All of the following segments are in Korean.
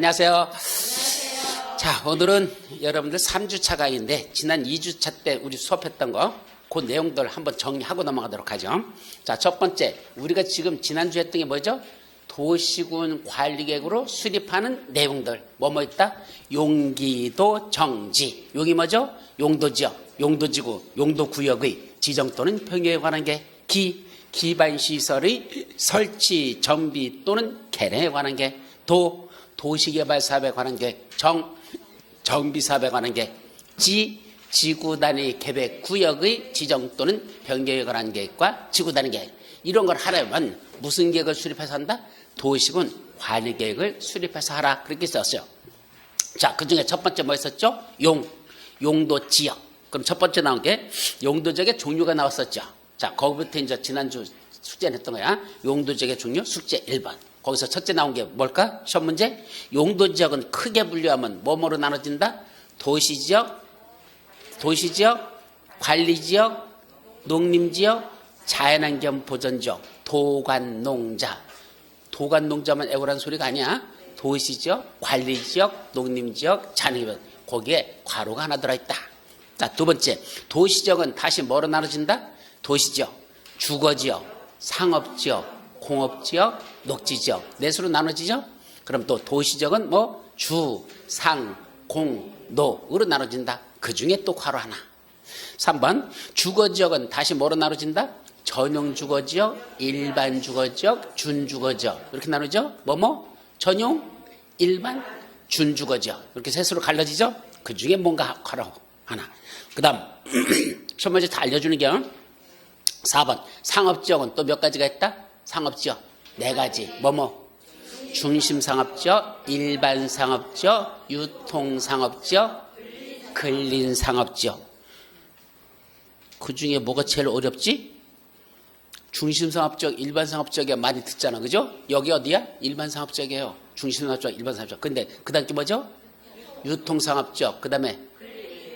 안녕하세요. 자, 오늘은 여러분들 3주차 강의인데 지난 2주차 때 우리 수업했던 그 내용들 한번 정리하고 넘어가도록 하죠. 자, 첫 번째, 우리가 지금 지난주에 했던 게 뭐죠? 도시군 관리계획으로 수립하는 내용들. 뭐 있다? 용기도 정지. 용이 뭐죠? 용도지역, 용도지구, 용도구역의 지정 또는 변경에 관한 게 기반시설의 설치, 정비 또는 개량에 관한 게 도시개발사업에 관한 게 정비사업에 관한 게 지구단위 계획 구역의 지정 또는 변경에 관한 계획과 지구단위 계획. 이런 걸 하려면 무슨 계획을 수립해서 한다? 도시군 관리계획을 수립해서 하라. 그렇게 썼어요. 자, 그 중에 첫 번째 뭐 있었죠? 용도지역. 그럼 첫 번째 나온 게 용도지역의 종류가 나왔었죠. 자, 거기부터 이제 지난주 숙제를 했던 거야. 용도지역의 종류 숙제 1번. 거기서 첫째 나온 게 뭘까? 시험 문제. 용도지역은 크게 분류하면 뭐뭐로 나눠진다? 도시지역, 관리지역, 농림지역, 자연환경 보전지역, 도관농자. 도관농자만 애우라는 소리가 아니야. 도시지역, 관리지역, 농림지역, 자연환경. 거기에 괄호가 하나 들어있다. 자, 두 번째. 도시지역은 다시 뭐로 나눠진다? 도시지역, 주거지역, 상업지역, 공업지역, 녹지지역. 넷으로 나눠지죠? 그럼 또 도시지역은 뭐 주, 상, 공, 노으로 나눠진다. 그 중에 또 괄호 하나. 3번 주거지역은 다시 뭐로 나눠진다? 전용 주거지역, 일반 주거지역, 준주거지역. 이렇게 나누죠? 전용, 일반, 준주거지역. 이렇게 셋으로 갈라지죠? 그 중에 뭔가 괄호 하나. 그 다음 첫 번째 다 알려주는 게 4번 상업지역은 또 몇 가지가 있다? 상업지역 4가지. 중심상업지역, 일반상업지역, 유통상업지역, 근린상업지역. 그 중에 뭐가 제일 어렵지? 중심상업지역, 일반상업지역에 많이 듣잖아. 그죠? 여기 어디야? 일반상업지역이에요. 중심상업지역, 일반상업지역. 근데 그 다음 게 뭐죠? 유통상업지역, 그 다음에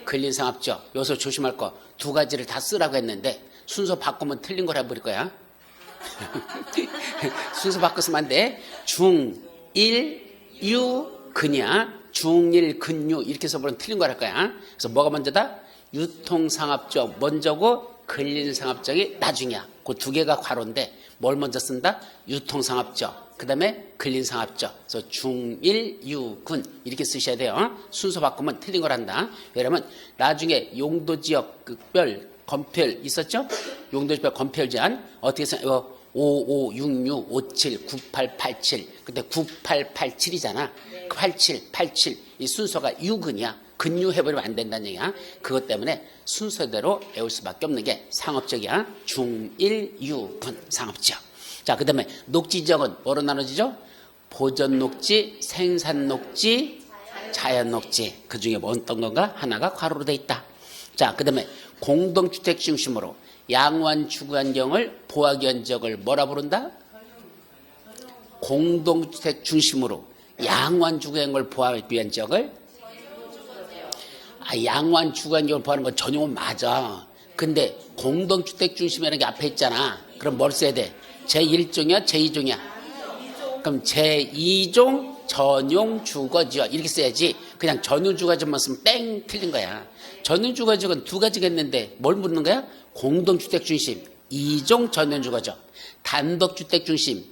근린상업지역. 여기서 조심할 거 2가지를 다 쓰라고 했는데 순서 바꾸면 틀린 걸 해버릴 거야. 순서 바꿔서면 안 돼. 중, 일, 유, 근이야. 중, 일, 근, 유 이렇게 써버리면 틀린 걸 할 거야. 그래서 뭐가 먼저다? 유통상업적 먼저고 근린상업적이 나중이야. 그 2개가 괄호인데 뭘 먼저 쓴다? 유통상업적, 그 다음에 근린상업적. 그래서 중, 일, 유, 근 이렇게 쓰셔야 돼요. 순서 바꾸면 틀린 걸 한다. 왜냐면 나중에 용도지역별 검별 있었죠? 용도지역 검별 제한 어떻게 생각해요? 5566 57 9887. 근데 9887이잖아. 87 이 순서가 유근이야. 근유 해버리면 안 된다는 얘기야. 그것 때문에 순서대로 외울 수밖에 없는 게 상업적이야. 중, 일, 유, 근 상업지역. 자, 그 다음에 녹지지역은 뭐로 나눠지죠? 보전녹지, 생산녹지, 자연녹지. 그 중에 뭐 어떤 건가? 하나가 괄호로 돼 있다. 자, 그 다음에 공동주택 중심으로 양호한 주거환경을 보호하기 위한 지역을 뭐라 부른다? 공동주택 중심으로 양호한 주거환경을 보호하기 위한 지역을 양호한 주거환경을 보호하는 건 전용은 맞아. 근데 공동주택 중심이라는 게 앞에 있잖아. 그럼 뭘 써야 돼? 제1종이야? 제2종이야? 그럼 제2종 전용 주거지역 이렇게 써야지. 그냥 전용 주거지역만 쓰면 땡 틀린 거야. 전용 주거지역은 2가지가 있는데 뭘 묻는 거야? 공동주택 중심 2종 전용 주거지역, 단독주택 중심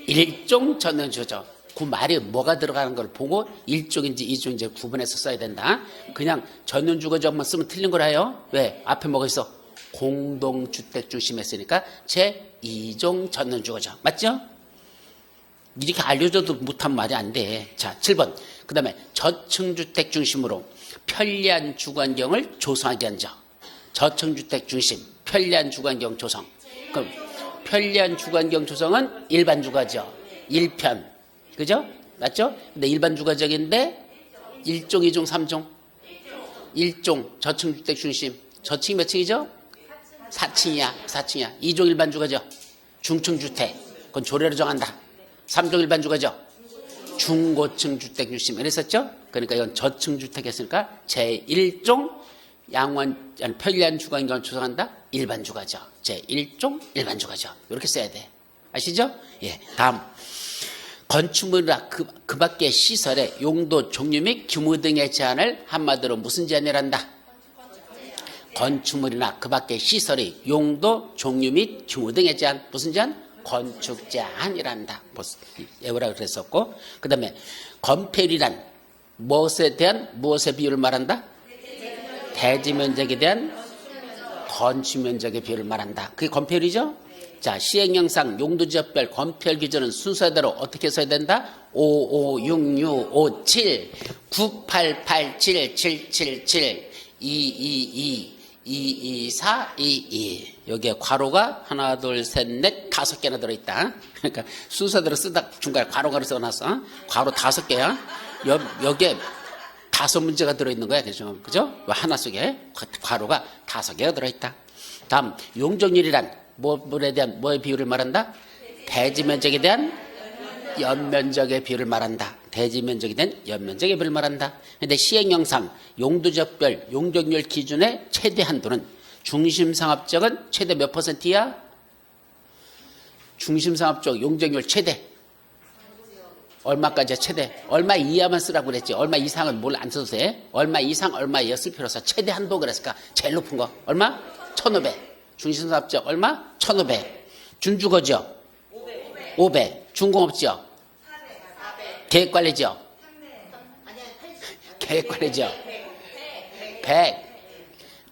1종 전용 주거지역. 그 말이 뭐가 들어가는 걸 보고 1종인지 2종인지 구분해서 써야 된다. 그냥 전용 주거지역만 쓰면 틀린 거라요. 왜? 앞에 뭐가 있어? 공동주택 중심 했으니까 제2종 전용 주거지역. 맞죠? 이렇게 알려줘도 못한 말이 안 돼. 자, 7번. 그 다음에 저층주택 중심으로 편리한 주거환경을 조성하기 위한 지역. 저층주택 중심, 편리한 주거환경 조성. 그럼 편리한 주거환경 조성은 일반 주거지역, 1편. 그죠? 맞죠? 근데 일반 주거지역인데 1종, 2종, 3종. 1종 저층주택 중심. 저층이 몇 층이죠? 4층이야. 2종 일반 주거지역, 중층주택. 그건 조례로 정한다. 3종 일반 주거지역, 중고층 주택 중심. 이랬었죠? 그러니까 이건 저층 주택 했으니까 제1종 편리한 주거환경을 조성한다. 일반 주거지역. 제1종 일반 주거지역. 이렇게 써야 돼. 아시죠? 예. 다음 건축물이나 그 밖의 시설의 용도, 종류 및 규모 등의 제한을 한마디로 무슨 제한이란다? 건축물이나 그 밖의 시설의 용도, 종류 및 규모 등의 제한. 무슨 제한? 건축 제한이란다. 외우라고 그랬었고, 그 다음에 건폐율이란 무엇에 대한 무엇의 비율을 말한다? 대지 면적에 대한 건축 면적의 비율을 말한다. 그게 건폐율이죠? 자, 시행령상 용도지역별 건폐율 기준은 순서대로 어떻게 써야 된다? 556657 9887 777 222 224 22 여기에 괄호가 하나 둘셋넷 5개나 들어있다. 그러니까 순서대로 쓰다 중간에 괄호가를 써놨어. 괄호 5개야. 여기에 5문제가 들어있는 거야. 그죠? 하나 속에 괄호가 5개가 들어있다. 다음 용적률이란 뭐에 대한 뭐의 비율을 말한다? 대지 면적에 대한 연면적의 비율을 말한다. 대지 면적에 대한 연면적의 비율을 말한다. 그런데 시행령상 용도지역별 용적률 기준의 최대 한도는 중심상업적은 최대 몇 %야? 중심상업적 용적률 최대 얼마까지야? 최대 얼마 이하만 쓰라고 그랬지. 얼마 이상은 뭘 안 써도 돼. 얼마 이상 얼마 이하 쓸 필요 없어. 최대 한도 그랬을까? 제일 높은 거 얼마? 1500. 중심상업적 얼마? 1500. 준주거지역 500. 준공업지역 400. 계획관리지역 100.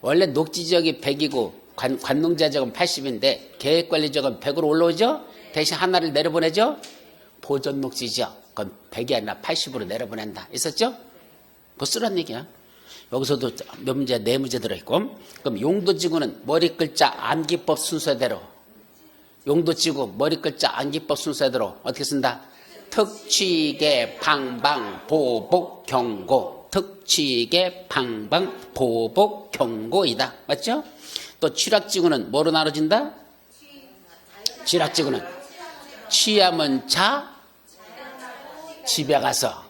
원래 녹지지역이 100이고 관농지역은 80인데 계획관리지역은 100으로 올라오죠. 대신 하나를 내려보내죠. 보존녹지지역 그건 100이 아니라 80으로 내려보낸다. 있었죠? 그거 쓰란 얘기야. 여기서도 몇 문제, 4문제 들어있고. 그럼 용도지구는 머리글자 암기법 순서대로 용도지구 머리글자 암기법 순서대로 어떻게 쓴다? 특취계 방방 보복 경고. 특취계 방방 보복 경고이다. 맞죠? 또 취락지구는 뭐로 나눠진다? 취락지구는 취하면 자 집에 가서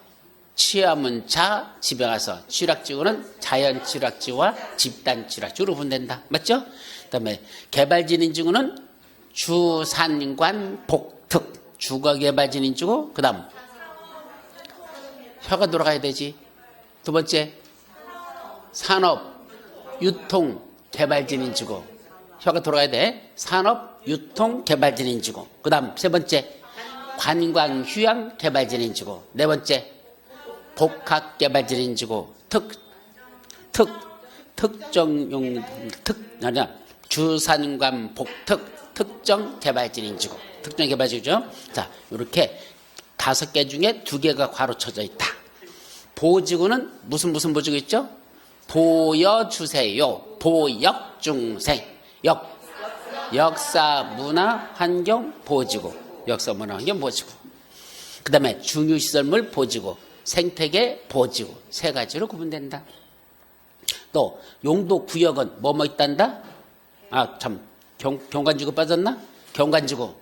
취하면 자 집에 가서. 취락지구는 자연 취락지구와 집단 취락지구로 분된다. 맞죠? 그 다음에 개발진인지구는 주산관 복특 주거개발진인지구. 그 다음 혀가 돌아가야 되지. 두 번째 산업 유통 개발진인지구. 혀가 돌아가야 돼. 산업 유통 개발진인지구. 그 다음 세 번째 관광 휴양 개발진인지구. 네 번째 복합 개발진인지구. 주산관 복특 특정 개발진인지구. 특정 개발진이죠. 자, 이렇게 5개 중에 2개가 괄호 쳐져 있다. 보지구는 무슨 보지구 있죠? 보여주세요. 보역중생. 역사, 문화, 환경 보지구. 역사, 문화, 환경 보지구. 그 다음에 중유시설물 보지구, 생태계 보지구. 3가지로 구분된다. 또 용도 구역은 뭐뭐 있단다? 아, 참, 경관지구 빠졌나? 경관지구.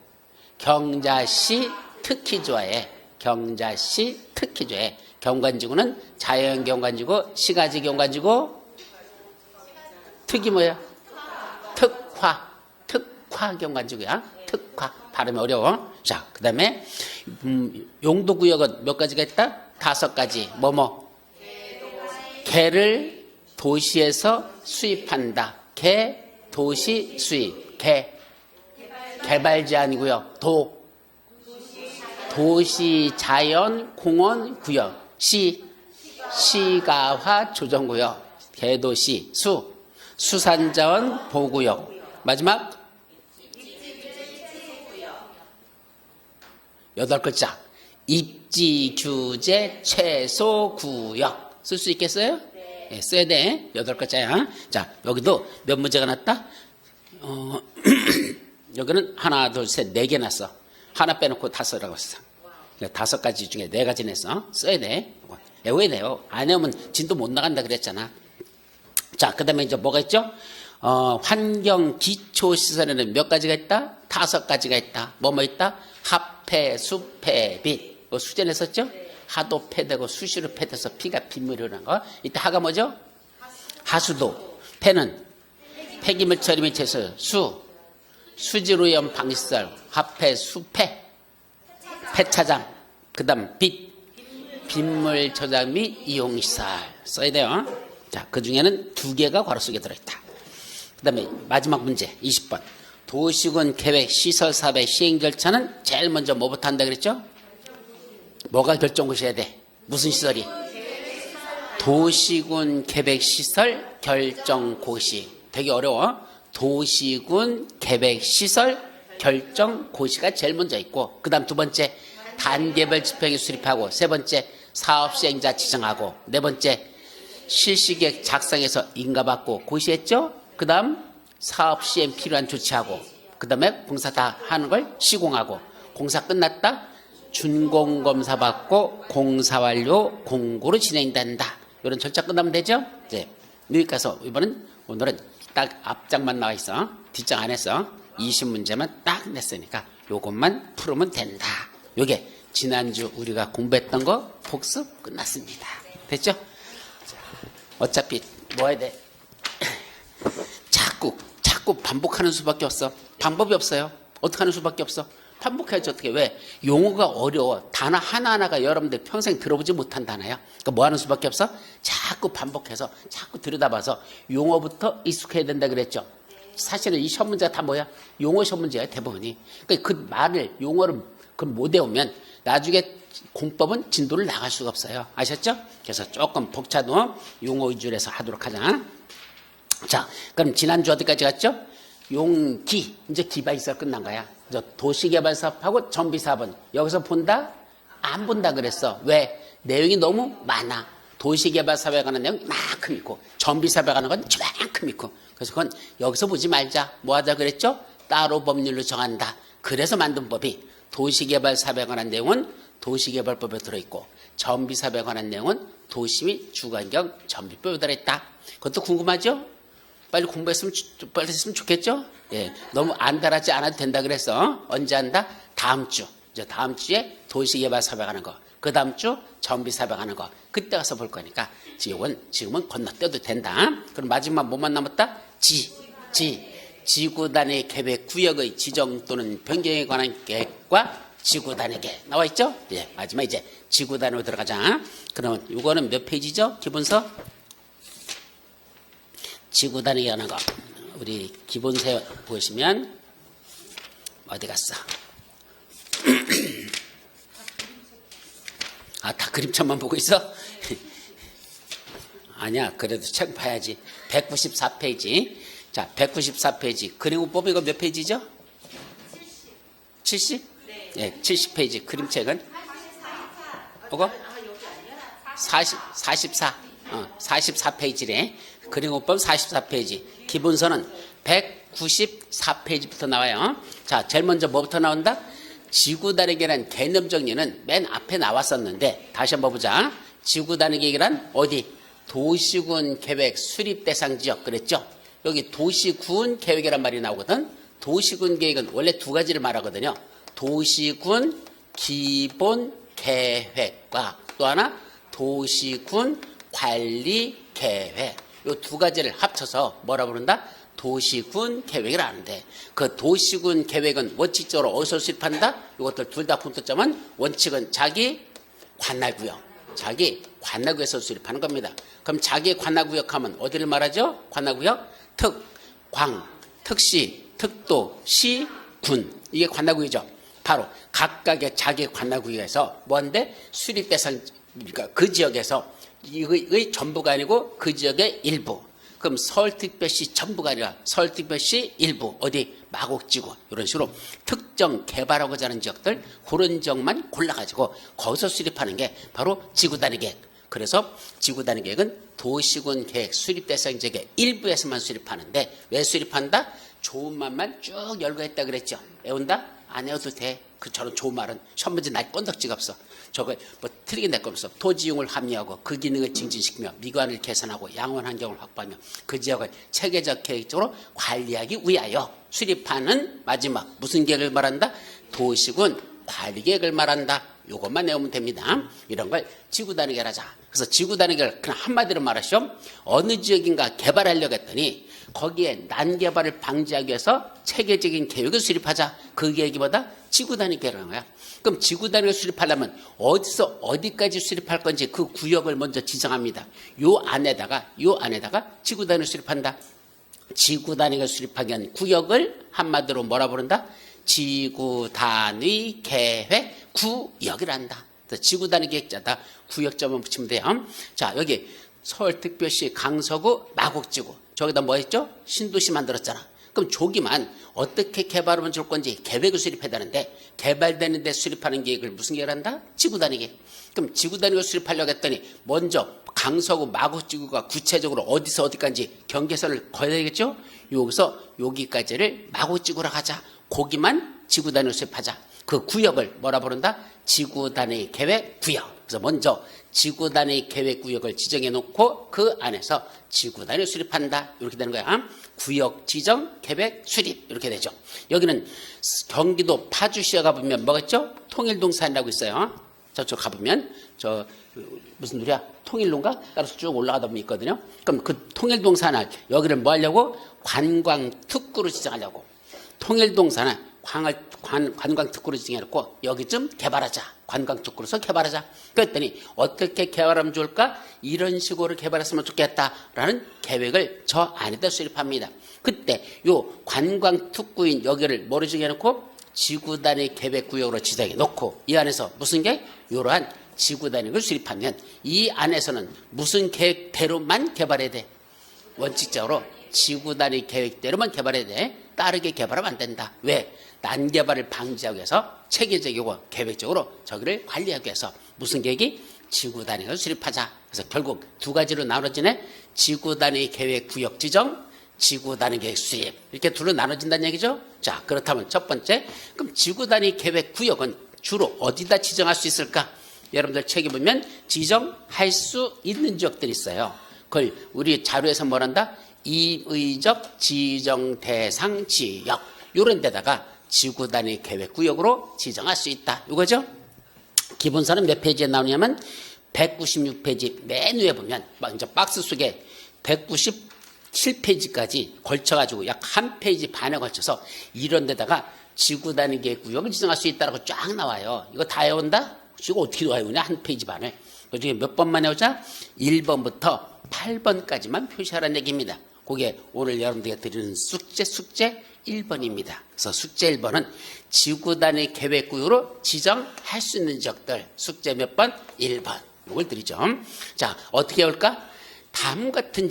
경자시 특히 좋아해. 경자시 특히 좋아해. 경관지구는 자연경관지구, 시가지 경관지구, 특이 뭐야? 특화 경관지구야. 특화. 발음이 어려워. 자, 그 다음에 용도구역은 몇 가지가 있다? 5가지. 개를 도시에서 수입한다. 개, 도시, 수입. 개발 제한이고요. 도시, 자연, 공원, 구역. 시가화 조정구역. 개도시, 수산자원 보호구역. 마지막 8글자. 입지 규제 최소 구역. 쓸 수 있겠어요? 네, 써야 돼. 8글자야. 자, 여기도 몇 문제가 났다? 여기는 하나, 둘, 셋, 4개 났어. 하나 빼놓고 5라고 했어. 5가지 중에 4가지 냈어. 써야 돼. 외워야 돼요. 안 외우면 진도 못 나간다 그랬잖아. 자, 그 다음에 이제 뭐가 있죠? 환경 기초시설에는 몇 가지가 있다? 5가지가 있다. 뭐뭐 있다? 합폐, 수폐, 빛. 수제 냈었죠? 하도 폐되고 수시로 폐돼서 피가 빗물이 흐르는 거. 이때 하가 뭐죠? 하수도. 폐는 폐기물 처리 및 채소. 수지로염 방지시설. 합폐, 수폐. 폐차장. 그 다음 빗물 저장 및 이용시설 써야 돼요. 자, 그 중에는 2개가 괄호 속에 들어있다. 그 다음에 마지막 문제 20번. 도시군 계획 시설 사업의 시행 절차는 제일 먼저 뭐부터 한다 그랬죠? 뭐가 결정고시해야 돼? 무슨 시설이? 도시군 계획 시설 결정고시. 되게 어려워. 도시군 계획 시설 결정고시가 제일 먼저 있고, 그 다음 2번째 단계별 집행에 수립하고, 3번째 사업 시행자 지정하고, 4번째 실시계획 작성해서 인가받고 고시했죠? 그 다음 사업 시행 필요한 조치하고, 그 다음에 공사 다 하는 걸 시공하고, 공사 끝났다 준공검사 받고 공사 완료 공고로 진행된다. 이런 절차 끝나면 되죠? 네. 여기 가서 오늘은 딱 앞장만 나와 있어. 뒷장 안 했어. 20문제만 딱 냈으니까 요것만 풀으면 된다. 요게 지난주 우리가 공부했던 거 복습 끝났습니다. 됐죠? 어차피 뭐 해야 돼? 자꾸 반복하는 수밖에 없어. 방법이 없어요. 어떻게 하는 수밖에 없어? 반복해야지. 어떻게? 왜? 용어가 어려워. 단어 하나하나가 여러분들 평생 들어보지 못한 단어야. 그러니까 뭐 하는 수밖에 없어? 자꾸 반복해서 자꾸 들여다봐서 용어부터 익숙해야 된다 그랬죠. 사실은 이 시험 문제가 다 뭐야? 용어 시험 문제야 대부분이. 그러니까 그 말을 용어를 못 외우면 나중에 공법은 진도를 나갈 수가 없어요. 아셨죠? 그래서 조금 복잡도 용어 위주로 해서 하도록 하자. 자, 그럼 지난주 어디까지 갔죠? 용기, 이제 기바 있어 끝난 거야. 도시개발사업하고 정비사업은 여기서 본다? 안 본다 그랬어. 왜? 내용이 너무 많아. 도시개발사업에 관한 내용이 만큼 있고, 정비사업에 관한 건 저만큼 있고. 그래서 그건 여기서 보지 말자. 뭐 하자 그랬죠? 따로 법률로 정한다. 그래서 만든 법이 도시개발사업에 관한 내용은 도시개발법에 들어있고, 정비사업에 관한 내용은 도시 및 주거환경 정비법에 들어있다. 그것도 궁금하죠? 빨리 공부했으면 빨리 했으면 좋겠죠? 예, 너무 안달하지 않아도 된다 그래서 언제 한다? 다음 주. 이제 다음 주에 도시개발사업에 관한 거. 그 다음 주 정비사업에 관한 거. 그때 가서 볼 거니까 지금은 건너뛰어도 된다. 그럼 마지막 뭐만 남았다? 지구 단위 계획 구역의 지정 또는 변경에 관한 계획과 지구 단위 계획 나와 있죠? 예, 마지막 이제 지구 단위로 들어가자. 그러면 이거는 몇 페이지죠? 기본서? 지구 단위 하는 거. 우리 기본서 보시면 어디 갔어? 아, 다 그림책만 보고 있어? 아니야, 그래도 책 봐야지. 194페이지. 자, 194페이지. 그림법 이거 몇 페이지죠? 70? 네, 70페이지. 그림책은? 뭐고? 44. 44페이지래. 그림법 44페이지. 기본서는 194페이지부터 나와요. 자, 제일 먼저 뭐부터 나온다? 지구 단위 계획이란 개념 정리는 맨 앞에 나왔었는데, 다시 한번 보자. 지구 단위 계획이란 어디? 도시군 계획 수립 대상 지역 그랬죠? 여기 도시군 계획이란 말이 나오거든. 도시군 계획은 원래 2가지를 말하거든요. 도시군 기본 계획과 또 하나 도시군 관리 계획. 이 2가지를 합쳐서 뭐라 부른다? 도시군 계획을 하는데, 그 도시군 계획은 원칙적으로 어디서 수립한다? 이것들 둘 다 분포점은 원칙은 자기 관할구역, 자기 관할구역에서 수립하는 겁니다. 그럼 자기 관할구역 하면 어디를 말하죠? 관할구역? 특, 광, 특시, 특도, 시, 군. 이게 관할구역이죠. 바로 각각의 자기 관할구역에서 뭔데? 수립 대상, 그러니까 그 지역에서 이의 전부가 아니고 그 지역의 일부. 그럼 서울특별시 전부가 아니라 서울특별시 일부, 어디 마곡지구 이런 식으로 특정 개발하고자 하는 지역들, 그런 지역만 골라가지고 거기서 수립하는 게 바로 지구단위 계획. 그래서 지구단위 계획은 도시군 계획 수립 대상 지역의 일부에서만 수립하는데, 왜 수립한다? 좋은 말만 쭉 열고 했다 그랬죠. 외운다? 안 외워도 돼. 저런 좋은 말은 시험 문제 날 건덕지가 없어. 저거 뭐 틀리게 낼 거 없어. 토지용을 합리하고 그 기능을 증진시키며 미관을 개선하고 양원 환경을 확보하며 그 지역을 체계적 계획적으로 관리하기 위하여 수립하는, 마지막 무슨 계획을 말한다? 도시군 관리 계획을 말한다. 이것만 외우면 됩니다. 이런 걸 지구 단위 계획을 하자. 그래서 지구 단위 계획을 그냥 한마디로 말하시오. 어느 지역인가 개발하려고 했더니 거기에 난개발을 방지하기 위해서 체계적인 계획을 수립하자. 그 계획이 뭐다? 지구 단위 계획이라는 거야. 그럼 지구 단위를 수립하려면 어디서 어디까지 수립할 건지 그 구역을 먼저 지정합니다. 요 안에다가 지구 단위를 수립한다. 지구 단위가 수립하기 위한 구역을 한마디로 뭐라 부른다? 지구 단위 계획 구역이란다. 지구 단위 계획자다. 구역점을 붙이면 돼요. 자, 여기 서울특별시 강서구 마곡지구. 저기다 뭐 했죠? 신도시 만들었잖아. 그럼 저기만 어떻게 개발하면 좋을 건지 계획을 수립해야 되는데, 개발되는 데 수립하는 계획을 무슨 계획을 한다? 지구 단위 계획. 그럼 지구 단위로 수립하려고 했더니 먼저 강서구 마곡지구가 구체적으로 어디서 어디까지 경계선을 그어야 되겠죠? 여기서 여기까지를 마곡지구로 하자. 거기만 지구 단위로 수립하자. 그 구역을 뭐라 부른다? 지구 단위 계획 구역. 그래서 먼저 지구 단위 계획 구역을 지정해 놓고 그 안에서 지구 단위를 수립한다. 이렇게 되는 거야. 구역 지정 계획 수립 이렇게 되죠. 여기는 경기도 파주시에 가보면 뭐겠죠? 통일동산이라고 있어요. 저쪽 가보면 저 무슨 노래야? 통일로인가? 따라서 쭉 올라가다 보면 있거든요. 그럼 그 통일동산을 여기를 뭐 하려고? 관광특구로 지정하려고. 통일동산을 관광특구로 지정해놓고 여기쯤 개발하자. 관광특구로서 개발하자. 그랬더니 어떻게 개발하면 좋을까? 이런 식으로 개발했으면 좋겠다라는 계획을 저 안에다 수립합니다. 그때 요 관광특구인 여기를 뭐로 지정해놓고 지구 단위 계획구역으로 지정해 놓고 이 안에서 무슨 계획? 이러한 지구 단위를 수립하면 이 안에서는 무슨 계획대로만 개발해야 돼? 원칙적으로 지구 단위 계획대로만 개발해야 돼. 다르게 개발하면 안 된다. 왜? 난개발을 방지하기 위해서 체계적이고 계획적으로 저기를 관리하기 위해서 무슨 계획이? 지구 단위를 수립하자. 그래서 결국 두 가지로 나눠지네. 지구 단위 계획 구역 지정, 지구 단위 계획 수립. 이렇게 둘로 나눠진다는 얘기죠. 자, 그렇다면 첫 번째, 그럼 지구 단위 계획 구역은 주로 어디다 지정할 수 있을까? 여러분들 책에 보면 지정할 수 있는 지역들이 있어요. 그걸 우리 자료에서 뭐란다? 임의적 지정 대상 지역. 이런 데다가 지구 단위 계획 구역으로 지정할 수 있다. 이거죠? 기본서는 몇 페이지에 나오냐면 196페이지 맨 위에 보면 이제 박스 속에 197페이지까지 걸쳐가지고 약 한 페이지 반에 걸쳐서 이런 데다가 지구 단위 계획 구역을 지정할 수 있다고 쫙 나와요. 이거 다 외운다? 이거 어떻게 외우냐? 한 페이지 반을. 그중에 몇 번만 외우자? 1번부터 8번까지만 표시하라는 얘기입니다. 그게 오늘 여러분들에게 드리는 숙제 1번입니다. 그래서 숙제 1번은 지구 단위 계획 구역으로 지정할 수 있는 지역들. 숙제 몇 번? 1번. 이걸 드리죠. 자, 어떻게 해올까? 다음 같은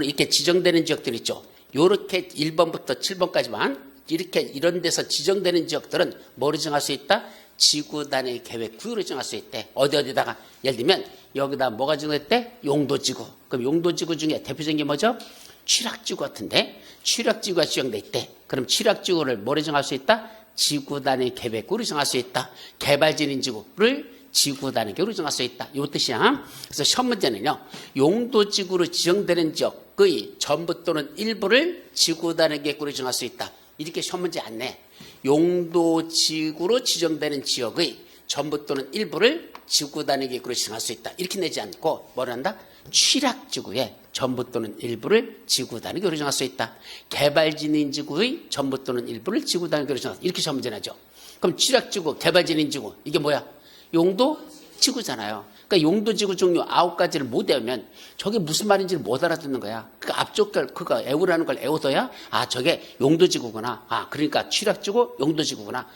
이렇게 지정되는 지역들 있죠. 요렇게 1번부터 7번까지만 이렇게 이런 데서 지정되는 지역들은 뭐로 정할 수 있다? 지구 단위 계획 구역으로 정할 수 있대. 어디다가 예를 들면 여기다 뭐가 지정됐대? 용도지구. 그럼 용도지구 중에 대표적인 게 뭐죠? 취락지구 같은데 취락지구가 지정돼 있대. 그럼 취락지구를 뭐로 정할 수 있다? 지구 단위 계획 구역으로 정할 수 있다. 개발진인지구를 지구 단위 계획으로 정할 수 있다. 이 뜻이야. 그래서 시험 문제는요. 용도지구로 지정되는 지역의 전부 또는 일부를 지구 단위 계획으로 정할 수 있다. 이렇게 시험 문제 안 내. 용도지구로 지정되는 지역의 전부 또는 일부를 지구 단위 계획으로 지정할 수 있다. 이렇게 내지 않고 뭐를 한다? 취락지구의 전부 또는 일부를 지구 단위 계획으로 정할 수 있다. 개발진인지구의 전부 또는 일부를 지구 단위 계획으로 정할 수 있다. 이렇게 시험 문제 나죠. 그럼 취락지구, 개발진인지구 이게 뭐야? 용도지구잖아요. 그러니까 용도지구 종류 9가지를 못 외우면 저게 무슨 말인지를 못 알아듣는 거야. 그러니까 앞쪽 걸 그거 외우라는 걸 외워둬야 저게 용도지구구나. 그러니까 취락지구 용도지구구나.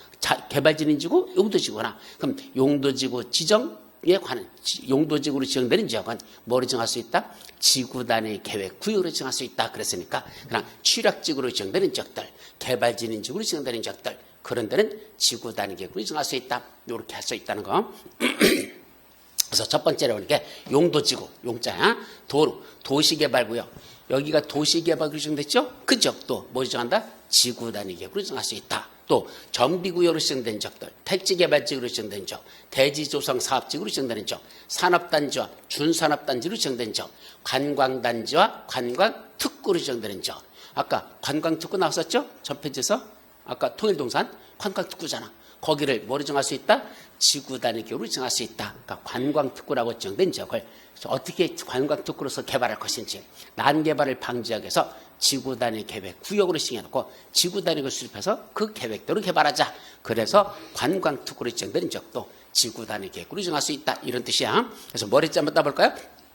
개발진인지구 용도지구구나. 그럼 용도지구 지정에 관한 용도지구로 지정되는 지역은 뭐로 정할 수 있다? 지구 단위 계획 구역으로 정할 수 있다. 그랬으니까 그냥 취락지구로 지정되는 지역들, 개발진인지구로 지정되는 지역들 그런 데는 지구 단위 계획으로 정할 수 있다. 이렇게 할 수 있다는 거. 그래서 첫 번째로 보는 게 용도지구, 용자야. 도시개발구역. 여기가 도시개발구역으로 지정됐죠? 그 지역도 뭐 지정한다? 지구 단위 계획으로 정할 수 있다. 또 정비구역으로 지정된 지역들, 택지개발지구로 지정된 지역, 대지조성사업지구로 지정되는 지역, 산업단지와 준산업단지로 지정된 지역, 관광단지와 관광특구로 지정되는 지역. 아까 관광특구 나왔었죠? 첫 페이지에서. 아까 통일동산 관광특구잖아. 거기를 뭐로 정할 수 있다? 지구 단위 기호로 정할 수 있다. 그러니까 관광특구라고 정된 지역을 어떻게 관광특구로서 개발할 것인지 난개발을 방지하기 위해서 지구 단위 계획 구역으로 정해놓고 지구 단위를 수립해서 그 계획대로 개발하자. 그래서 관광특구로 지정된 지역도 지구 단위 계획으로 정할 수 있다. 이런 뜻이야. 그래서 뭘 했지 한번 따볼까요?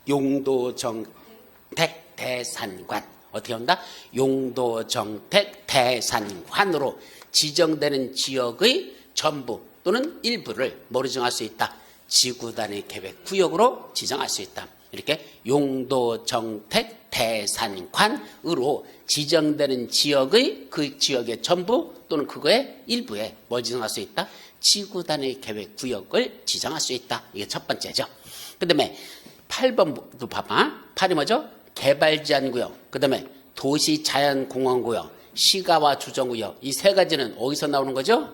용도 정택 대산관. 어떻게 한다? 용도 정택 대산관으로 지정되는 지역의 전부 또는 일부를 뭐로 정할 수 있다? 지구 단위 계획 구역으로 지정할 수 있다. 이렇게 용도 정택 대산관으로 지정되는 지역의 그 지역의 전부 또는 그거의 일부에 뭘 지정할 수 있다? 지구 단위 계획 구역을 지정할 수 있다. 이게 첫 번째죠. 그 다음에 8번도 봐봐. 8이 뭐죠? 개발 제한 구역. 그 다음에 도시 자연 공원 구역, 시가와 주정 구역. 이 세 가지는 어디서 나오는 거죠?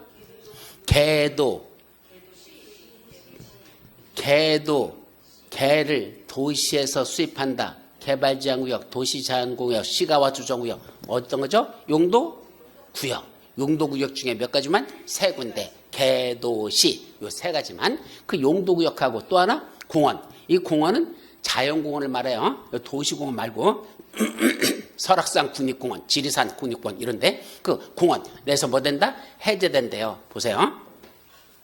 개를 도시에서 수입한다. 개발 제한 구역, 도시 자연 구역, 시가와 주정 구역. 어떤 거죠? 용도 구역. 용도 구역 중에 몇 가지만? 세 군데. 개도시. 요 세 가지만. 그 용도 구역하고 또 하나 공원. 이 공원은 자연공원을 말해요. 도시공원 말고 설악산 국립공원, 지리산 국립공원 이런데 그 공원 내에서 뭐 된다? 해제된대요. 보세요.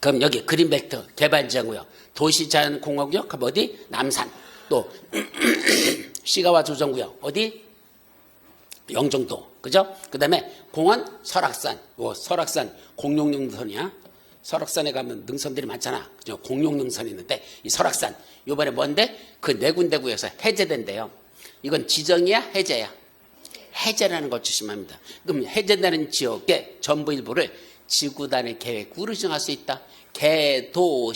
그럼 여기 그린벨트 개발지구역, 도시자연공원구역 그럼 어디? 남산. 또 시가와 조정구역 어디? 영종도. 그죠? 그 다음에 공원 설악산. 설악산 공룡능선이야. 설악산에 가면 능선들이 많잖아. 그죠? 공룡 능선이 있는데 이 설악산 이번에 뭔데? 그 네 군데 구에서 해제된대요. 이건 지정이야? 해제야? 해제라는 걸 조심합니다. 그럼 해제되는 지역의 전부 일부를 지구 단위 계획구로 정할 수 있다.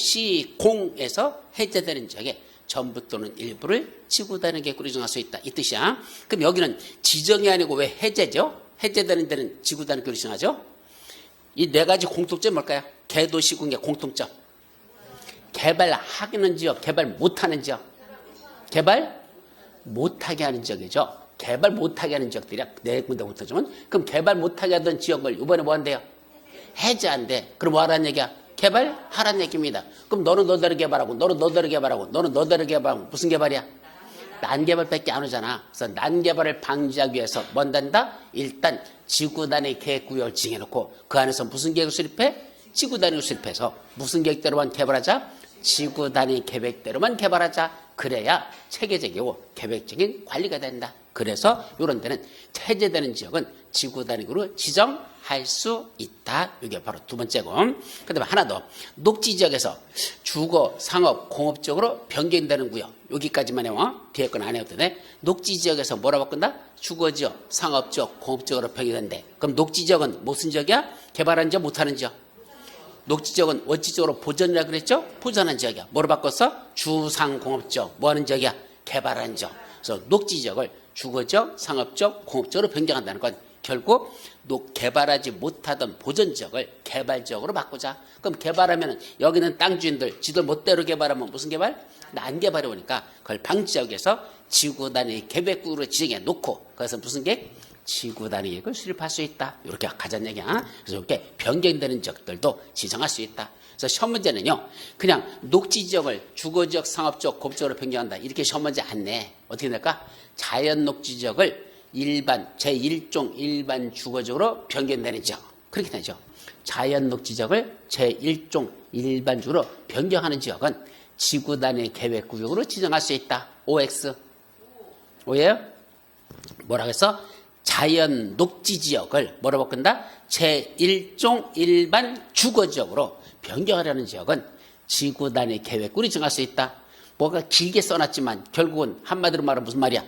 개도시공에서 해제되는 지역의 전부 또는 일부를 지구 단위 계획구로 정할 수 있다. 이 뜻이야. 그럼 여기는 지정이 아니고 왜 해제죠? 해제되는 데는 지구 단위 계획구로 정하죠? 이 네 가지 공통점이 뭘까요? 개도시공의 공통점. 개발하기는 지역, 개발 못하는 지역. 개발 못하게 하는 지역이죠. 개발 못하게 하는 지역들이야. 네 군데 공통점은. 그럼 개발 못하게 하던 지역을 이번에 뭐 한대요? 해제한대. 그럼 뭐 하라는 얘기야? 개발하라는 얘기입니다. 그럼 너는 너대로 개발하고 너는 너대로 개발하고 너는 너대로 개발하고 무슨 개발이야? 난개발밖에 안 오잖아. 그래서 난개발을 방지하기 위해서 뭔 단다? 일단 지구 단위 계획구역을 정해놓고 그 안에서 무슨 계획을 수립해? 지구 단위를 수립해서 무슨 계획대로만 개발하자? 지구 단위 계획대로만 개발하자. 그래야 체계적이고 계획적인 관리가 된다. 그래서 이런 데는 해제되는 지역은 지구 단위로 지정할 수 있다. 이게 바로 두 번째고. 그 다음에 하나 더. 녹지 지역에서 주거, 상업, 공업적으로 변경되는 구역. 여기까지만 해요. 뒤에 건 안 해도 돼. 녹지 지역에서 뭐라고 바꾼다? 주거 지역, 상업 지역, 공업적으로 변경된대. 그럼 녹지 지역은 무슨 지역이야? 개발한 지역, 못하는 지역. 녹지 지역은 원칙적으로 보전이라 그랬죠? 보전한 지역이야. 뭐로 바꿨어? 주상공업지역. 뭐하는 지역이야? 개발한 지역. 그래서 녹지 지역을 주거지역, 상업지역, 공업지역으로 변경한다는 건 결국 개발하지 못하던 보전지역을 개발지역으로 바꾸자. 그럼 개발하면 여기는 땅 주인들 지들 멋대로 개발하면 무슨 개발? 난개발이 오니까 그걸 방지하기 위해서 지구 단위 계획구로 지정해 놓고 그래서 무슨 계획? 지구 단위 계획을 수립할 수 있다. 이렇게 가자는 얘기야. 그래서 이렇게 변경되는 지역들도 지정할 수 있다. 그래서 시험 문제는요. 그냥 녹지 지역을 주거지역, 상업지역, 공업지역으로 변경한다. 이렇게 시험 문제 안 내. 어떻게 될까? 자연 녹지 지역을 일반 제1종 일반 주거지역으로 변경되는 지역. 그렇게 되죠. 자연 녹지 지역을 제1종 일반주로 변경하는 지역은 지구 단위 계획 구역으로 지정할 수 있다. OX. 오예요? 뭐라고 했어? 자연 녹지 지역을 뭐로 바꾼다? 제1종 일반 주거지역으로 변경하려는 지역은 지구 단위 계획구로 정할 수 있다. 뭐가 길게 써놨지만 결국은 한마디로 말하면 무슨 말이야?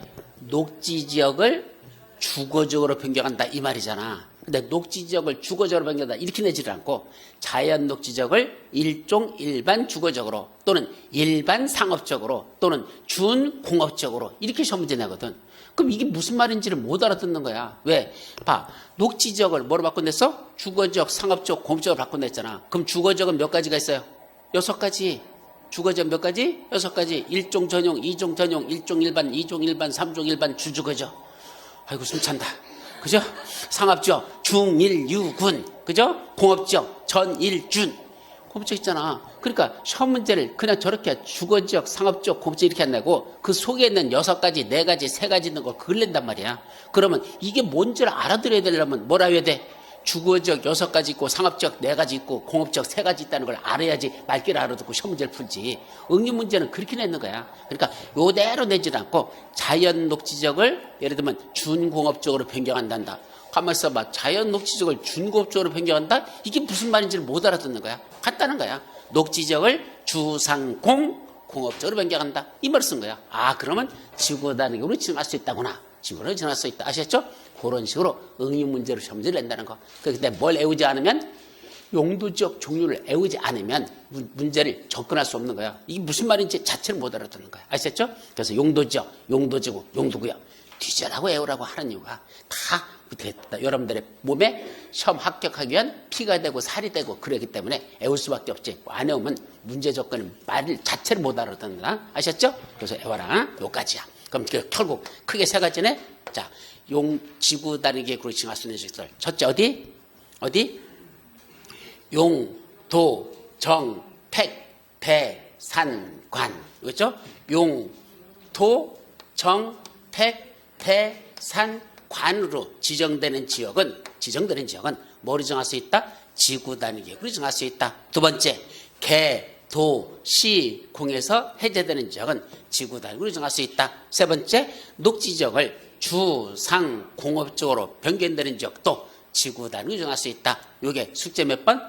녹지 지역을 주거지역으로 변경한다 이 말이잖아. 근데 녹지 지역을 주거지역으로 변경한다 이렇게 내지를 않고 자연 녹지 지역을 일종 일반 주거지역으로 또는 일반 상업적으로 또는 준공업적으로 이렇게 시험 문제 내거든. 그럼 이게 무슨 말인지를 못 알아듣는 거야. 왜? 봐. 녹지 지역을 뭐로 바꿔냈어? 주거지역, 상업지역, 공업지역으로 바꿔냈잖아. 그럼 주거지역은 몇 가지가 있어요? 6가지. 주거지역 몇 가지? 6가지. 1종 전용, 2종 전용, 1종 일반, 2종 일반, 3종 일반 주주거지역. 아이고 숨찬다. 그죠? 상업지역 중일유군, 그죠? 공업지역 전일준. 공업지역 있잖아. 그러니까 시험 문제를 그냥 저렇게 주거지역, 상업지역, 공업지역 이렇게 안 내고 그 속에 있는 6가지, 4가지, 3가지 있는 걸 그걸 낸단 말이야. 그러면 이게 뭔지를 알아들어야 되려면 뭐라 해야 돼? 주거지역 6가지 있고 상업지역 4가지 있고 공업지역 3가지 있다는 걸 알아야지 말귀를 알아듣고 시험 문제를 풀지. 응유 문제는 그렇게 내는 거야. 그러니까 요대로 내지 않고 자연 녹지지역을 예를 들면 준공업지역으로 변경한단다. 가만히 있어봐. 자연 녹지지역을 준공업지역으로 변경한다? 이게 무슨 말인지를 못 알아듣는 거야. 간단한 거야. 녹지지역을 주상공 공업지역으로 변경한다. 이 말을 쓴 거야. 아, 그러면 지구 단위로 지정할 수 있다구나. 지구로 지정할 수 있다. 아셨죠? 그런 식으로 응유 문제로 시험 문제를 낸다는 거. 근데 뭘 외우지 않으면 용도지역 종류를 외우지 않으면 문제를 접근할 수 없는 거야. 이게 무슨 말인지 자체를 못 알아듣는 거야. 아셨죠? 그래서 용도지역, 용도지구, 용도구역 뒤져라고 외우라고 하는 이유가 다 여러분들의 몸에 시험 합격하기 위한 피가 되고 살이 되고 그러기 때문에 외울 수밖에 없지. 안 외우면 문제 접근은 말 자체를 못 알아듣는다. 아셨죠? 그래서 외워라. 요까지야. 그럼 결국 크게 3가지네. 자, 지구 단위 계획으로 지정할 수 있는 지역들. 첫째 어디? 용, 도, 정, 택, 대, 산, 관. 그렇죠? 용, 도, 정, 택, 대, 산, 관으로 지정되는 지역은 뭐로 정할 수 있다? 지구 단위 계획으로 정할 수 있다. 두 번째, 개, 도, 시, 공에서 해제되는 지역은 지구 단위로 정할 수 있다. 세 번째, 녹지지역을 주, 상, 공업적으로 변경되는 지역도 지구 단위로 정할 수 있다. 이게 숙제 몇 번?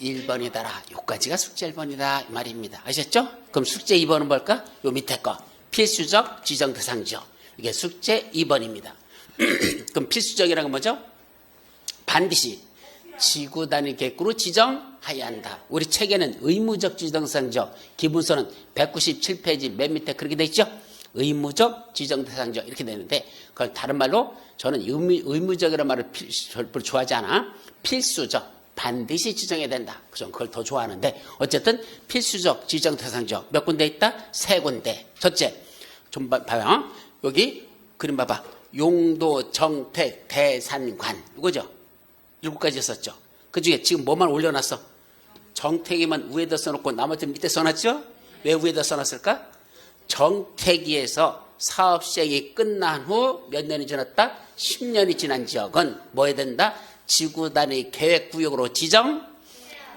1번이다라. 요까지가 숙제 1번이다 이 말입니다. 아셨죠? 그럼 숙제 2번은 뭘까? 요 밑에 거. 필수적 지정 대상 지역. 이게 숙제 2번입니다. 그럼 필수적이라는 건 뭐죠? 반드시 지구 단위 계획으로 지정해야 한다. 우리 책에는 의무적 지정 대상 지역 기본서는 197페이지 맨 밑에 그렇게 돼 있죠? 의무적 지정 대상 지역 이렇게 되는데 그걸 다른 말로 저는 의무적이라는 말을 별로 좋아하지 않아. 필수적. 반드시 지정해야 된다. 그걸 더 좋아하는데 어쨌든 필수적 지정 대상 지역 몇 군데 있다? 3군데. 첫째, 좀 봐요. 여기 그림 봐봐. 용도, 정택, 대산관 이거죠. 7가지 썼죠. 그중에 지금 뭐만 올려놨어? 정택이만 위에다 써놓고 나머지 밑에 써놨죠? 왜 위에다 써놨을까? 정택위에서 사업 시행이 끝난 후 몇 년이 지났다? 10년이 지난 지역은 뭐 해야 된다? 지구 단위 계획구역으로 지정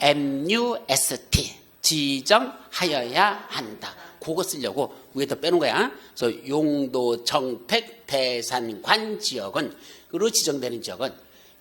MUST 지정하여야 한다. 그거 쓰려고 위에다 빼놓은 거야. 그래서 용도, 정택, 대산관 지역은 으로 지정되는 지역은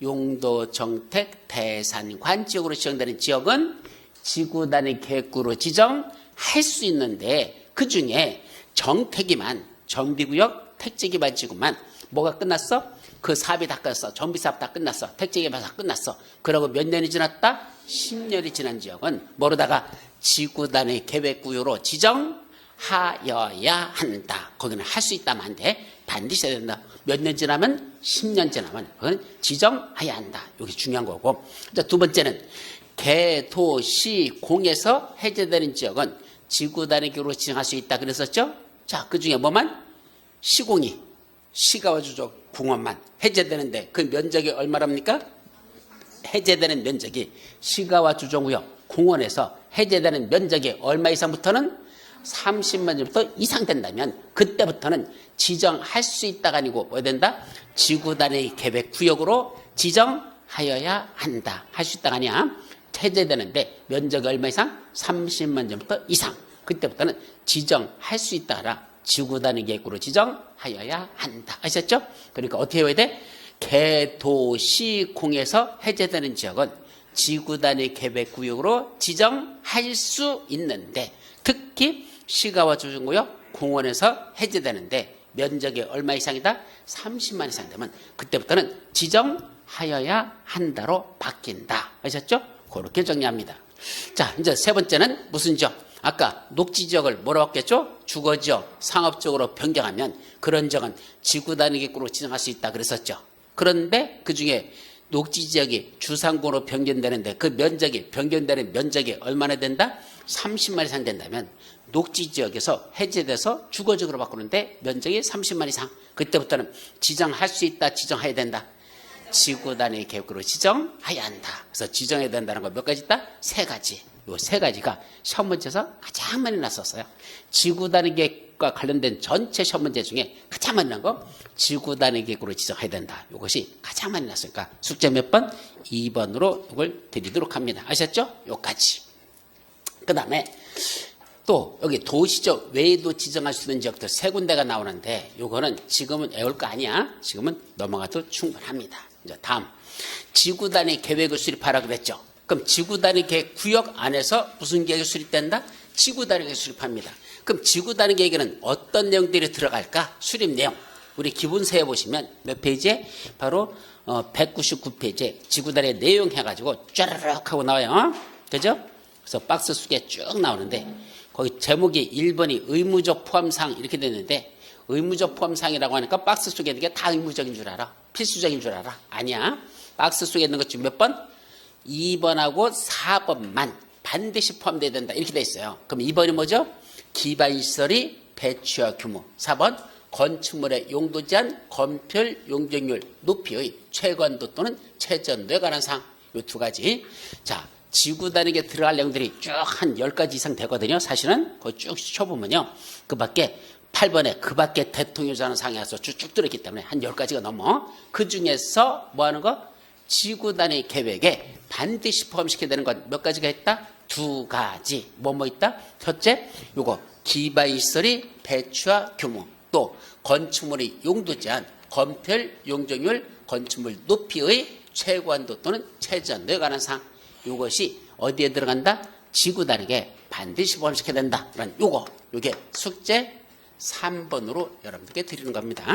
용도, 정택, 대산관 지역으로 지정되는 지역은 지구 단위 계획구로 지정할 수 있는데 그중에 정택이만 정비구역, 택지개발지구만 뭐가 끝났어? 그 사업이 다 끝났어. 정비사업 다 끝났어. 택지개발 다 끝났어. 그러고 몇 년이 지났다? 10년이 지난 지역은 뭐로다가 지구 단위 계획구역으로 지정하여야 한다. 거기는 할 수 있다면 안 돼. 반드시 해야 된다. 몇 년 지나면? 10년 지나면 그건 지정해야 한다. 이게 중요한 거고. 두 번째는 개, 도, 시, 공에서 해제되는 지역은 지구 단위 계획으로 지정할 수 있다. 그랬었죠? 자, 그 중에 뭐만? 시공이 시가와 주적 공원만 해제되는데 그 면적이 얼마랍니까? 해제되는 면적이 시가와 주정구역 공원에서 해제되는 면적이 얼마 이상부터는 30만 제곱미터 이상 된다면 그때부터는 지정할 수 있다가 아니고 뭐 된다? 지구 단위 계획 구역으로 지정하여야 한다. 할 수 있다가 아니야. 해제되는데 면적이 얼마 이상? 30만 제곱미터 이상. 그때부터는 지정할 수 있다라. 지구 단위 계획으로 지정하여야 한다. 아셨죠? 그러니까 어떻게 해야 돼? 개, 도, 시, 공에서 해제되는 지역은 지구 단위 계획 구역으로 지정할 수 있는데 특히 시가와 주정구역 공원에서 해제되는데 면적이 얼마 이상이다? 30만 이상 되면 그때부터는 지정하여야 한다로 바뀐다. 아셨죠? 그렇게 정리합니다. 자, 이제 세 번째는 무슨 지역? 아까 녹지지역을 뭐라고 했겠죠? 주거지역, 상업지역으로 변경하면 그런 지역은 지구 단위 계획으로 지정할 수 있다 그랬었죠. 그런데 그중에 녹지 지역이 주상권으로 변경되는데 그 면적이 변경되는 면적이 얼마나 된다? 30만 이상 된다면 녹지 지역에서 해제돼서 주거지역으로 바꾸는데 면적이 30만 이상. 그때부터는 지정할 수 있다, 지정해야 된다. 지구 단위 계획으로 지정해야 한다. 그래서 지정해야 된다는 거 몇 가지 있다? 세 가지. 요 세 가지가 시험 문제에서 가장 많이 났었어요. 지구 단위 계획과 관련된 전체 시험 문제 중에 가장 많이 난 거 지구 단위 계획으로 지정해야 된다. 이것이 가장 많이 났으니까 숙제 몇 번? 2번으로 이걸 드리도록 합니다. 아셨죠? 요까지. 그 다음에 또 여기 도시적 외에도 지정할 수 있는 지역들 세 군데가 나오는데 요거는 지금은 외울 거 아니야. 지금은 넘어가도 충분합니다. 이제 다음 지구 단위 계획을 수립하라 그랬죠. 그럼 지구 단위 계획 구역 안에서 무슨 계획이 수립된다? 지구 단위 계획 수립합니다. 그럼 지구 단위 계획에는 어떤 내용들이 들어갈까? 수립 내용. 우리 기본서에 보시면 몇 페이지에? 바로 199페이지에 지구 단위 내용 해가지고 쫘르륵 하고 나와요. 그죠? 그래서 박스 속에 쭉 나오는데 거기 제목이 1번이 의무적 포함사항 이렇게 됐는데 의무적 포함사항이라고 하니까 박스 속에 있는 게 다 의무적인 줄 알아. 필수적인 줄 알아. 아니야. 박스 속에 있는 것 중 몇 번? 2번하고 4번만 반드시 포함돼야 된다. 이렇게 돼 있어요. 그럼 2번이 뭐죠? 기반시설이 배치와 규모. 4번 건축물의 용도 제한, 건폐율, 용적률, 높이의 최건도 또는 최전도에 관한 사항. 이 두 가지. 자, 지구 단위에 들어갈 내용들이 쭉 한 10가지 이상 되거든요. 사실은 거기 쭉 쳐보면요. 그 밖에 8번에 그 밖에 대통령이 하는 사항에 와서 쭉 들어있기 때문에 한 10가지가 넘어. 그 중에서 뭐 하는 거? 지구 단위 계획에 반드시 포함시켜야 되는 건 몇 가지가 있다? 두 가지. 뭐 있다? 첫째, 요거 기반시설이 배치와 규모. 또 건축물의 용도 제한, 건폐율, 용적률, 건축물 높이의 최고한도 또는 최저한도에 관한 사항. 이것이 어디에 들어간다? 지구 단위에 반드시 포함시켜야 된다. 그런 요게 숙제 3번으로 여러분들께 드리는 겁니다.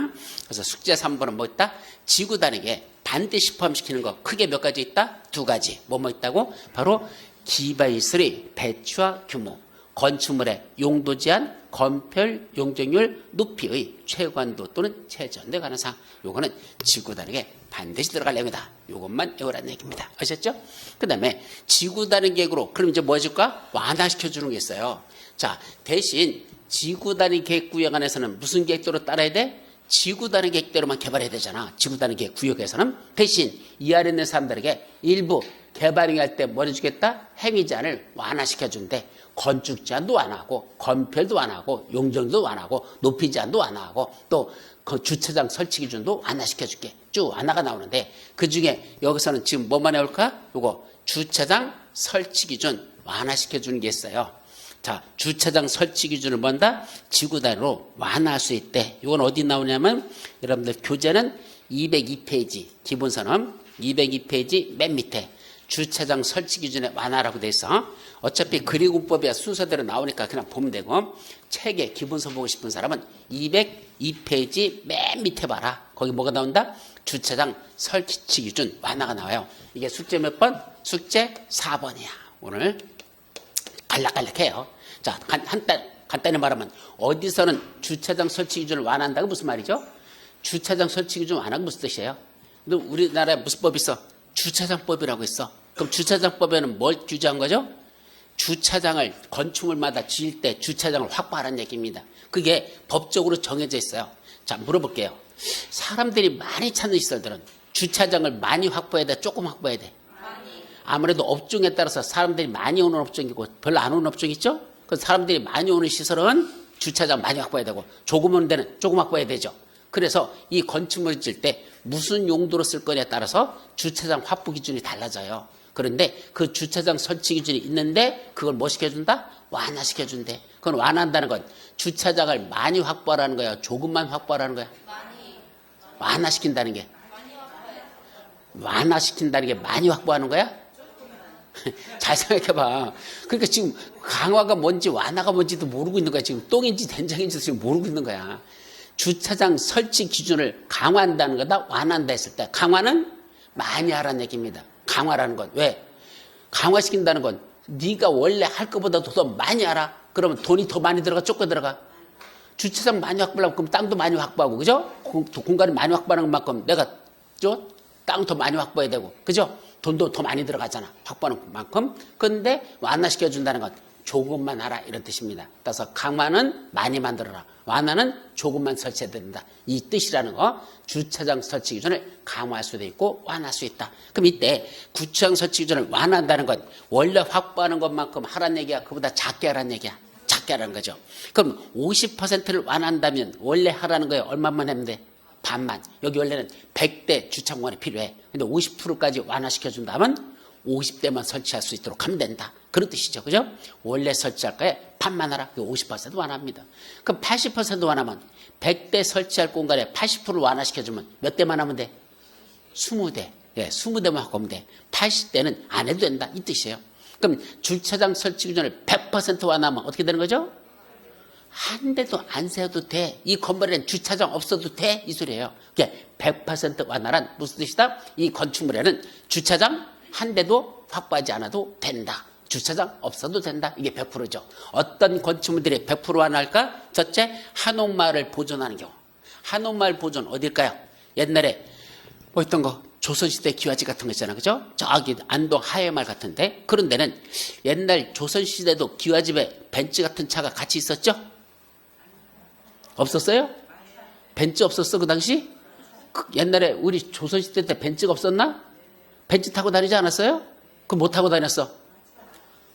그래서 숙제 3번은 뭐 있다? 지구 단위에 반드시 포함시키는 거 크게 몇 가지 있다? 두 가지. 뭐 있다고? 바로 기반시설의 배치와 규모, 건축물의 용도 제한, 건폐율, 용적률, 높이의 최고한도 또는 최저한도에 관한 사항. 요거는 지구 단위에 반드시 들어갈 내용이다. 요것만 외우라는 얘기입니다. 아셨죠? 그 다음에 지구 단위 계획으로 그럼 이제 뭐 해줄까? 완화시켜주는 게 있어요. 자, 대신 지구 단위 계획 구역 안에서는 무슨 계획대로 따라야 돼? 지구 단위 계획대로만 개발해야 되잖아. 지구 단위 계획 구역에서는. 대신 이 아래 있는 사람들에게 일부 개발할 때 뭐 해주겠다? 행위 제한을 완화시켜준대. 건축 제한도 완화하고 건폐율도 완화하고 용적률도 완화하고 높이 제한도 완화하고 또 그 주차장 설치 기준도 완화시켜줄게. 쭉 완화가 나오는데 그중에 여기서는 지금 뭐만 해올까? 요거 주차장 설치 기준 완화시켜주는 게 있어요. 자, 주차장 설치 기준을 뭔다? 지구 단위로 완화할 수 있대. 이건 어디 나오냐면 여러분들 교재는 202페이지 기본선언 202페이지 맨 밑에 주차장 설치 기준의 완화라고 돼 있어. 어차피 그리고법이야 순서대로 나오니까 그냥 보면 되고 책에 기본서 보고 싶은 사람은 202페이지 맨 밑에 봐라. 거기 뭐가 나온다? 주차장 설치 기준 완화가 나와요. 이게 숙제 몇 번? 숙제 4번이야. 오늘 갈락갈락해요. 자, 간단히 말하면 어디서는 주차장 설치 기준을 완화한다고 무슨 말이죠? 주차장 설치 기준 완화가 무슨 뜻이에요? 우리나라에 무슨 법이 있어? 주차장법이라고 있어. 그럼 주차장법에는 뭘 규정한 거죠? 주차장을 건축물마다 지을 때 주차장을 확보하라는 얘기입니다. 그게 법적으로 정해져 있어요. 자, 물어볼게요. 사람들이 많이 찾는 시설들은 주차장을 많이 확보해야 돼? 조금 확보해야 돼? 아무래도 업종에 따라서 사람들이 많이 오는 업종이고 별로 안 오는 업종 있죠? 그 사람들이 많이 오는 시설은 주차장 많이 확보해야 되고 조금 오는 데는 조금 확보해야 되죠. 그래서 이 건축물을 지을 때 무슨 용도로 쓸 거냐에 따라서 주차장 확보 기준이 달라져요. 그런데 그 주차장 설치 기준이 있는데 그걸 뭐 시켜준다? 완화시켜준대. 그건 완화한다는 건 주차장을 많이 확보하라는 거야? 조금만 확보하라는 거야? 완화시킨다는 게. 완화시킨다는 게 많이 확보하는 거야? 잘 생각해봐. 그러니까 지금 강화가 뭔지 완화가 뭔지도 모르고 있는 거야. 지금 똥인지 된장인지 지금 모르고 있는 거야. 주차장 설치 기준을 강화한다는 거다, 완화한다 했을 때 강화는 많이 하라는 얘기입니다. 강화라는 건 왜? 강화시킨다는 건 네가 원래 할 것보다 더 많이 하라. 그러면 돈이 더 많이 들어가, 적게 들어가? 주차장 많이 확보하려면 그럼 땅도 많이 확보하고, 그죠? 공간을 많이 확보하는 것만큼 내가 땅 더 많이 확보해야 되고, 그죠? 돈도 더 많이 들어가잖아. 확보하는 만큼. 그런데 완화시켜준다는 건 조금만 하라 이런 뜻입니다. 따라서 강화는 많이 만들어라. 완화는 조금만 설치해야 된다. 이 뜻이라는 거. 주차장 설치 기준을 강화할 수도 있고 완화할 수 있다. 그럼 이때 주차장 설치 기준을 완화한다는 건 원래 확보하는 것만큼 하라는 얘기야? 그보다 작게 하라는 얘기야? 작게 하라는 거죠. 그럼 50%를 완화한다면 원래 하라는 거에 얼마만 하면 돼? 반만. 여기 원래는 100대 주차공간이 필요해. 근데 50%까지 완화시켜준다면 50대만 설치할 수 있도록 하면 된다. 그런 뜻이죠. 그죠? 원래 설치할 거에 반만 하라. 50% 완화합니다. 그럼 80% 완화하면 100대 설치할 공간에 80%를 완화시켜주면 몇 대만 하면 돼? 20대. 예, 20대만 하고 하면 돼. 80대는 안 해도 된다. 이 뜻이에요. 그럼 주차장 설치 기준을 100% 완화하면 어떻게 되는 거죠? 한 대도 안 세워도 돼. 이 건물에는 주차장 없어도 돼. 이 소리예요. 100% 완화란 무슨 뜻이다? 이 건축물에는 주차장 한 대도 확보하지 않아도 된다. 주차장 없어도 된다. 이게 100%죠. 어떤 건축물들이 100% 완화할까? 첫째, 한옥마을을 보존하는 경우. 한옥마을 보존 어딜까요? 옛날에 뭐 있던 거 조선시대 기와집 같은 거 있잖아요. 그죠? 저기 안동 하회마을 같은데 그런 데는 옛날 조선시대도 기와집에 벤츠 같은 차가 같이 있었죠? 없었어요? 벤츠 없었어 그 당시? 옛날에 우리 조선시대 때 벤츠가 없었나? 벤츠 타고 다니지 않았어요? 그럼 뭐 타고 다녔어?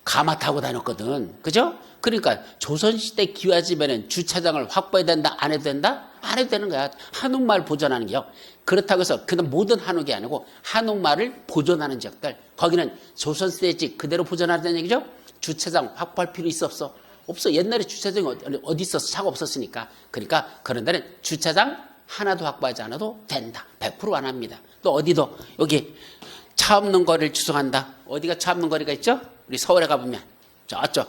가마 타고 다녔거든. 그죠? 그러니까 조선시대 기와집에는 주차장을 확보해야 된다? 안 해도 된다? 안 해도 되는 거야. 한옥마을 보존하는 게요. 그렇다고 해서 그냥 모든 한옥이 아니고 한옥마을을 보존하는 지역들. 거기는 조선시대 집 그대로 보존하는 얘기죠? 주차장 확보할 필요 있어 없어? 없어. 옛날에 주차장이 어디 있었어? 차가 없었으니까. 그러니까 그런 데는 주차장 하나도 확보하지 않아도 된다. 100% 완화합니다. 또 어디도 여기 차 없는 거리를 주성한다. 어디가 차 없는 거리가 있죠? 우리 서울에 가보면 저쪽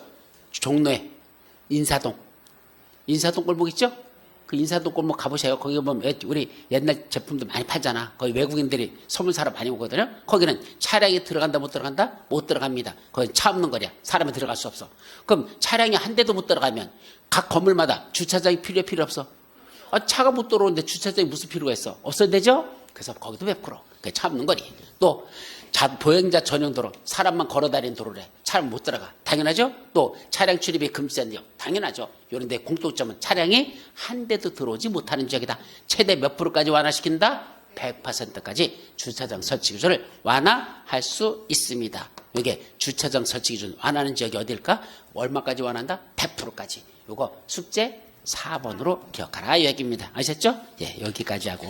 종로에 인사동 골목 있죠? 그 인사동 골목 가보세요. 거기 보면 우리 옛날 제품도 많이 팔잖아. 거기 외국인들이 선물 사러 많이 오거든요. 거기는 차량이 들어간다 못 들어간다? 못 들어갑니다. 거기 차 없는 거리야. 사람이 들어갈 수 없어. 그럼 차량이 한 대도 못 들어가면 각 건물마다 주차장이 필요 없어? 차가 못 들어오는데 주차장이 무슨 필요가 있어? 없어야 되죠? 그래서 거기도 100%. 그게 차 없는 거리. 또 보행자 전용 도로, 사람만 걸어다니는 도로래. 차량 못 들어가. 당연하죠? 또 차량 출입이 금지된대요. 당연하죠. 이런 데 공통점은 차량이 한 대도 들어오지 못하는 지역이다. 최대 몇 프로까지 완화시킨다? 100%까지 주차장 설치 기준을 완화할 수 있습니다. 이게 주차장 설치 기준 완화하는 지역이 어딜까? 얼마까지 완화한다? 100%까지. 요거 숙제 4번으로 기억하라 이 얘기입니다. 아셨죠? 예, 여기까지 하고.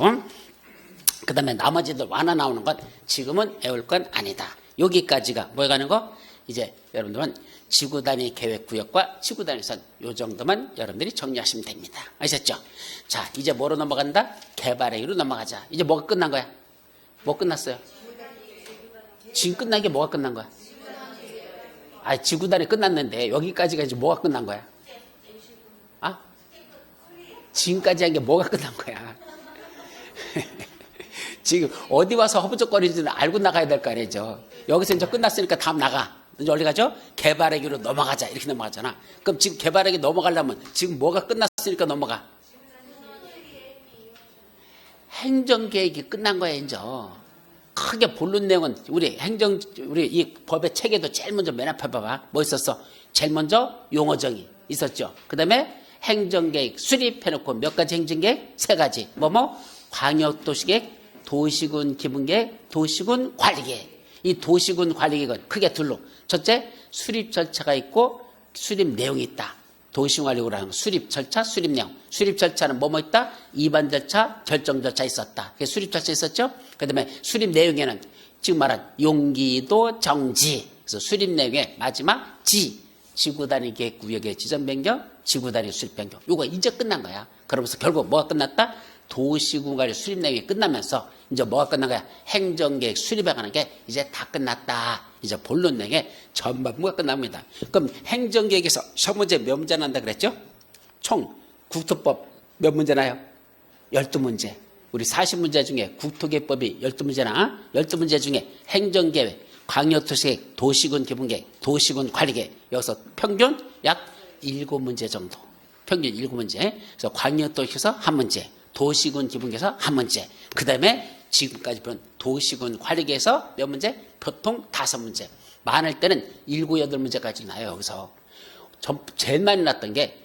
그 다음에 나머지들 완화 나오는 건 지금은 외울 건 아니다. 여기까지가 뭐에 가는 거? 이제 여러분들은 지구단위 계획구역과 지구단위선 요 정도만 여러분들이 정리하시면 됩니다. 아셨죠? 자, 이제 뭐로 넘어간다? 개발행위로 넘어가자. 이제 뭐가 끝난 거야? 뭐 끝났어요? 지금 끝난 게 뭐가 끝난 거야? 지구단위 끝났는데 여기까지가 이제 뭐가 끝난 거야? 지금까지 한 게 뭐가 끝난 거야? 지금 어디 와서 허브적거리지는 알고 나가야 될 거 아니죠. 여기서 이제 끝났으니까 다음 나가. 이제 어디 가죠? 개발행위로 넘어가자. 이렇게 넘어가잖아. 그럼 지금 개발행위 넘어가려면 지금 뭐가 끝났으니까 넘어가? 행정계획이 끝난 거야, 이제. 크게 본론 내용은 우리 이 법의 체계도 제일 먼저 맨 앞에 봐봐. 뭐 있었어? 제일 먼저 용어정의 있었죠. 그 다음에 행정계획 수립해놓고 몇 가지 행정계획? 3가지. 광역도시계획, 도시군 기본계획, 도시군 관리계획. 이 도시군 관리계획은 크게 둘로. 첫째, 수립 절차가 있고 수립 내용이 있다. 도시군 관리계획이라는 수립 절차, 수립 내용. 수립 절차는 뭐뭐 있다? 입안 절차, 결정 절차 있었다. 그게 수립 절차 있었죠? 그 다음에 수립 내용에는 지금 말한 용기도 정지. 그래서 수립 내용의 마지막 지구단위 계획구역의 지정 변경, 지구단위 수립 변경. 요거 이제 끝난 거야. 그러면서 결국 뭐가 끝났다? 도시군 관리 수립 내용이 끝나면서 이제 뭐가 끝난 거야? 행정계획 수립해가는 게 이제 다 끝났다. 이제 본론 내용의 전반부가 끝납니다. 그럼 행정계획에서 시험문제 몇 문제 난다 그랬죠? 총 국토법 몇 문제 나요? 12문제. 우리 40문제 중에 국토계획법이 12문제나 12문제 중에 행정계획, 광역도시계획, 도시군 기본계획, 도시군 관리계획 여기서 평균 약 7문제 정도. 평균 7문제. 그래서 광역도시에서 1문제. 도시군 기본계획에서 1문제. 그 다음에 지금까지 본 도시군 관리계에서 몇 문제? 보통 5문제. 많을 때는 7, 8문제까지 나요. 여기서. 제일 많이 났던 게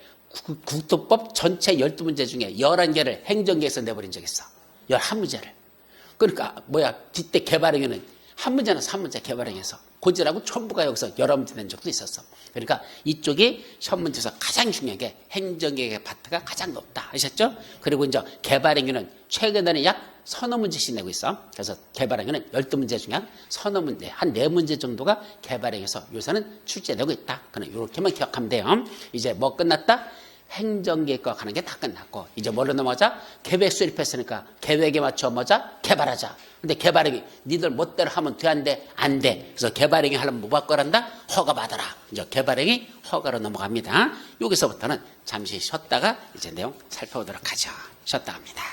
국토법 전체 12문제 중에 11개를 행정계에서 내버린 적이 있어. 11문제를. 그러니까 뒤때 개발행위는 한 문제나 3문제 개발행위에서 고지라고 전부가 여기서 여러 문제 낸 적도 있었어. 그러니까 이쪽이 시험 문제에서 가장 중요한 게 행정계획의 파트가 가장 높다. 아셨죠? 그리고 이제 개발행위는 최근에는 약 서너 문제씩 내고 있어. 그래서 개발행위는 12문제 중에 서너 문제, 한 4문제 정도가 개발행위에서 요새는 출제되고 있다. 그냥 이렇게만 기억하면 돼요. 이제 뭐 끝났다? 행정계획과 가는 게 다 끝났고 이제 뭘로 넘어가자? 계획 수립했으니까 계획에 맞춰 뭐자? 개발하자. 근데 개발행위 니들 멋대로 하면 돼 안 돼? 안 돼. 그래서 개발행위 하려면 뭐 받고 한다? 허가 받아라. 이제 개발행위 허가로 넘어갑니다. 여기서부터는 잠시 쉬었다가 이제 내용 살펴보도록 하죠. 쉬었다 합니다.